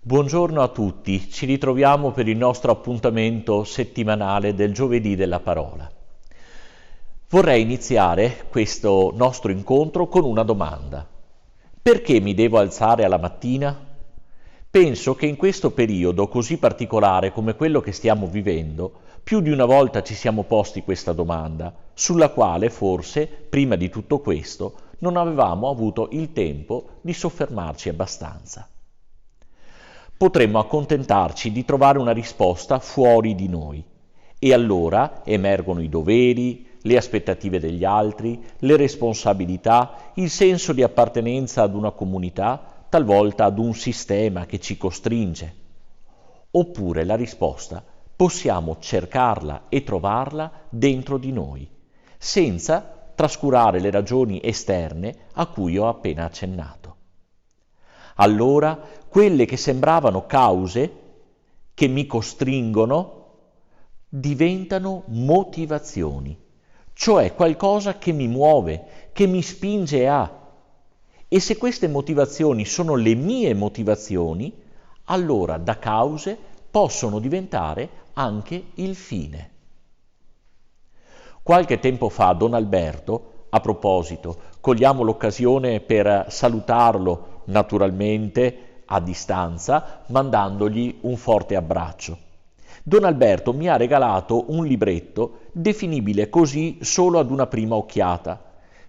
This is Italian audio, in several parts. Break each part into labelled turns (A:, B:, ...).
A: Buongiorno a tutti, ci ritroviamo per il nostro appuntamento settimanale del giovedì della parola. Vorrei iniziare questo nostro incontro con una domanda. Perché mi devo alzare alla mattina? Penso che in questo periodo così particolare come quello che stiamo vivendo, più di una volta ci siamo posti questa domanda, sulla quale forse, prima di tutto questo, non avevamo avuto il tempo di soffermarci abbastanza. Potremmo accontentarci di trovare una risposta fuori di noi e allora emergono i doveri, le aspettative degli altri, le responsabilità, il senso di appartenenza ad una comunità, talvolta ad un sistema che ci costringe. Oppure la risposta possiamo cercarla e trovarla dentro di noi, senza trascurare le ragioni esterne a cui ho appena accennato. Allora, quelle che sembravano cause che mi costringono diventano motivazioni, cioè qualcosa che mi muove, che mi spinge a. E se queste motivazioni sono le mie motivazioni, allora da cause possono diventare anche il fine. Qualche tempo fa Don Alberto, a proposito, cogliamo l'occasione per salutarlo naturalmente a distanza, mandandogli un forte abbraccio. Don Alberto mi ha regalato un libretto definibile così solo ad una prima occhiata,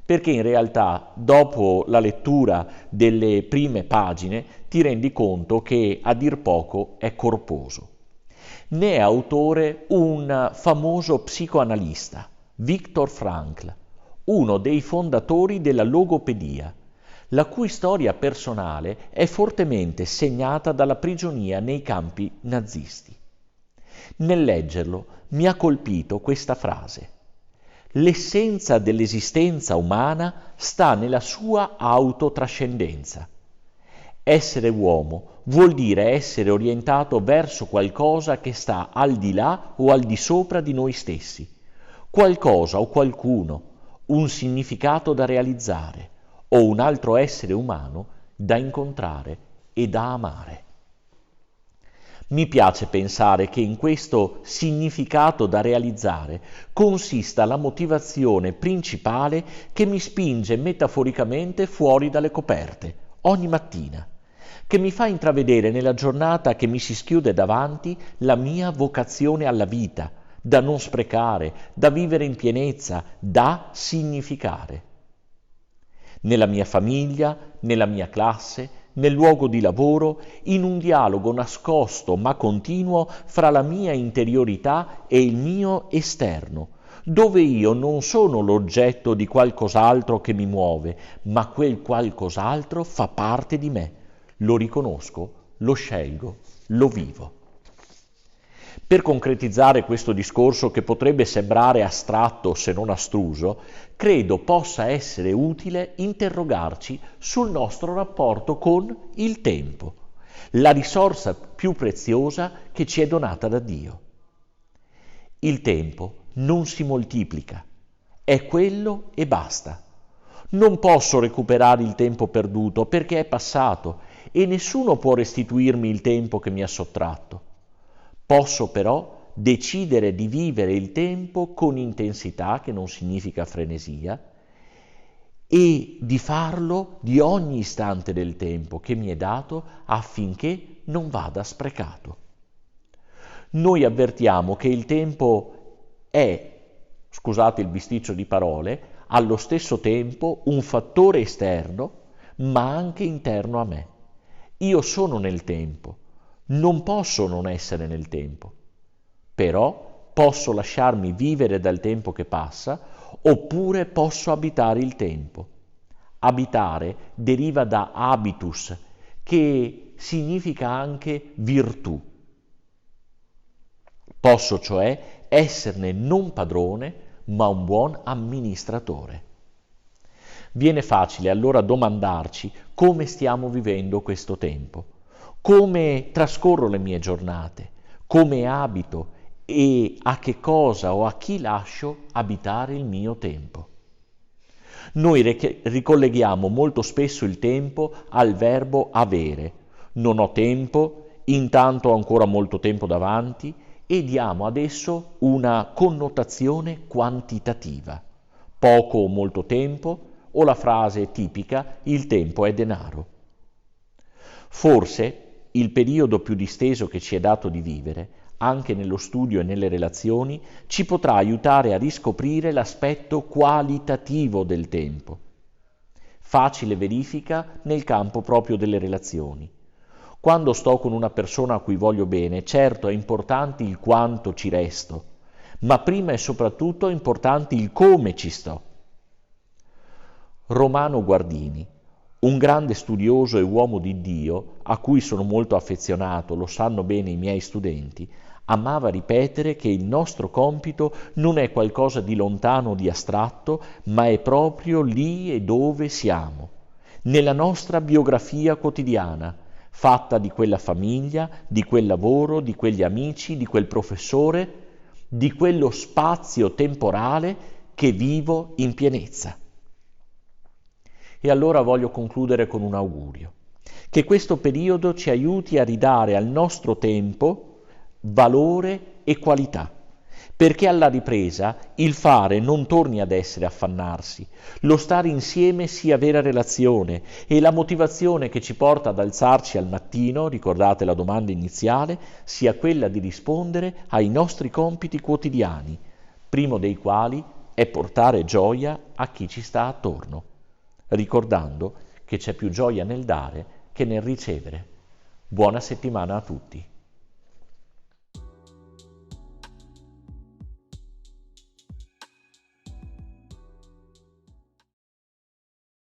A: perché in realtà dopo la lettura delle prime pagine ti rendi conto che a dir poco è corposo. Ne è autore un famoso psicoanalista, Viktor Frankl, uno dei fondatori della logopedia, la cui storia personale è fortemente segnata dalla prigionia nei campi nazisti. Nel leggerlo mi ha colpito questa frase: l'essenza dell'esistenza umana sta nella sua autotrascendenza. Essere uomo vuol dire essere orientato verso qualcosa che sta al di là o al di sopra di noi stessi, qualcosa o qualcuno, un significato da realizzare o un altro essere umano da incontrare e da amare. Mi piace pensare che in questo significato da realizzare consista la motivazione principale che mi spinge metaforicamente fuori dalle coperte ogni mattina, che mi fa intravedere nella giornata che mi si schiude davanti la mia vocazione alla vita, da non sprecare, da vivere in pienezza, da significare. Nella mia famiglia, nella mia classe, nel luogo di lavoro, in un dialogo nascosto ma continuo fra la mia interiorità e il mio esterno, dove io non sono l'oggetto di qualcos'altro che mi muove, ma quel qualcos'altro fa parte di me. Lo riconosco, lo scelgo, lo vivo. Per concretizzare questo discorso che potrebbe sembrare astratto se non astruso, credo possa essere utile interrogarci sul nostro rapporto con il tempo, la risorsa più preziosa che ci è donata da Dio. Il tempo non si moltiplica, è quello e basta. Non posso recuperare il tempo perduto perché è passato e nessuno può restituirmi il tempo che mi ha sottratto. Posso però decidere di vivere il tempo con intensità, che non significa frenesia, e di farlo di ogni istante del tempo che mi è dato affinché non vada sprecato. Noi avvertiamo che il tempo è, scusate il bisticcio di parole, allo stesso tempo un fattore esterno, ma anche interno a me. Io sono nel tempo. Non posso non essere nel tempo, però posso lasciarmi vivere dal tempo che passa, oppure posso abitare il tempo. Abitare deriva da habitus, che significa anche virtù. Posso cioè esserne non padrone, ma un buon amministratore. Viene facile allora domandarci come stiamo vivendo questo tempo. Come trascorro le mie giornate, come abito e a che cosa o a chi lascio abitare il mio tempo. Noi ricolleghiamo molto spesso il tempo al verbo avere. Non ho tempo intanto ho ancora molto tempo davanti e diamo ad esso una connotazione quantitativa, poco o molto tempo, o la frase tipica il tempo è denaro. Forse il periodo più disteso che ci è dato di vivere, anche nello studio e nelle relazioni, ci potrà aiutare a riscoprire l'aspetto qualitativo del tempo. Facile verifica nel campo proprio delle relazioni. Quando sto con una persona a cui voglio bene, certo è importante il quanto ci resto, ma prima e soprattutto è importante il come ci sto. Romano Guardini, un grande studioso e uomo di Dio, a cui sono molto affezionato, lo sanno bene i miei studenti, amava ripetere che il nostro compito non è qualcosa di lontano o di astratto, ma è proprio lì e dove siamo, nella nostra biografia quotidiana, fatta di quella famiglia, di quel lavoro, di quegli amici, di quel professore, di quello spazio temporale che vivo in pienezza. E allora voglio concludere con un augurio, che questo periodo ci aiuti a ridare al nostro tempo valore e qualità, perché alla ripresa il fare non torni ad essere affannarsi, lo stare insieme sia vera relazione e la motivazione che ci porta ad alzarci al mattino, ricordate la domanda iniziale, sia quella di rispondere ai nostri compiti quotidiani, primo dei quali è portare gioia a chi ci sta attorno, ricordando che c'è più gioia nel dare che nel ricevere. Buona settimana a tutti.